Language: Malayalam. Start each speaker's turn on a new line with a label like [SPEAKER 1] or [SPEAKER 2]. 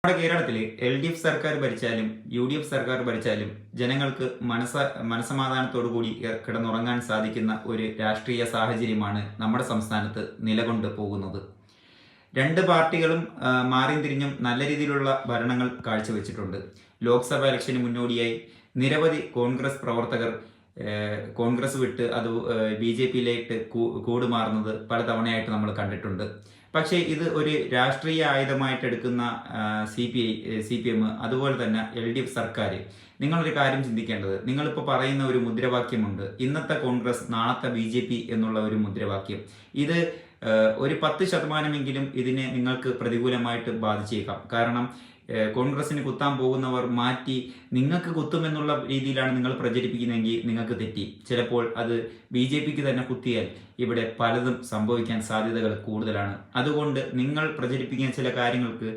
[SPEAKER 1] നമ്മുടെ കേരളത്തിൽ LDF സർക്കാർ ഭരിച്ചാലും UDF സർക്കാർ ഭരിച്ചാലും ജനങ്ങൾക്ക് മനസമാധാനത്തോടു കൂടി കിടന്നുറങ്ങാൻ സാധിക്കുന്ന ഒരു രാഷ്ട്രീയ സാഹചര്യമാണ് നമ്മുടെ സംസ്ഥാനത്ത് നിലകൊണ്ട് പോകുന്നത്. രണ്ട് പാർട്ടികളും മാറിയും തിരിഞ്ഞും നല്ല രീതിയിലുള്ള ഭരണങ്ങൾ കാഴ്ചവെച്ചിട്ടുണ്ട്. ലോക്സഭ ഇലക്ഷന് മുന്നോടിയായി നിരവധി കോൺഗ്രസ് പ്രവർത്തകർ കോൺഗ്രസ് വിട്ട് അത് BJPയിലേക്ക് കൂടുമാറുന്നത് പല തവണയായിട്ട് നമ്മൾ കണ്ടിട്ടുണ്ട്. പക്ഷേ ഇത് ഒരു രാഷ്ട്രീയ ആയുധമായിട്ട് എടുക്കുന്ന CPM അതുപോലെ തന്നെ LDF സർക്കാർ, നിങ്ങളൊരു കാര്യം ചിന്തിക്കേണ്ടത്, നിങ്ങളിപ്പോൾ പറയുന്ന ഒരു മുദ്രാവാക്യമുണ്ട്, ഇന്നത്തെ കോൺഗ്രസ് നാളത്തെ BJP എന്നുള്ള ഒരു മുദ്രാവാക്യം. ഇത് ഒരു 10% ഇതിനെ നിങ്ങൾക്ക് പ്രതികൂലമായിട്ട് ബാധിച്ചേക്കാം. കാരണം കോൺഗ്രസിന് കുത്താൻ പോകുന്നവർ മാറ്റി നിങ്ങൾക്ക് കുത്തുമെന്നുള്ള രീതിയിലാണ് നിങ്ങൾ പ്രചരിപ്പിക്കുന്നതെങ്കിൽ നിങ്ങൾക്ക് തെറ്റി. ചിലപ്പോൾ അത് BJPക്ക് തന്നെ കുത്തിയാൽ ഇവിടെ പലതും സംഭവിക്കാൻ സാധ്യതകൾ കൂടുതലാണ്. അതുകൊണ്ട് നിങ്ങൾ പ്രചരിപ്പിക്കുന്ന ചില കാര്യങ്ങൾക്ക്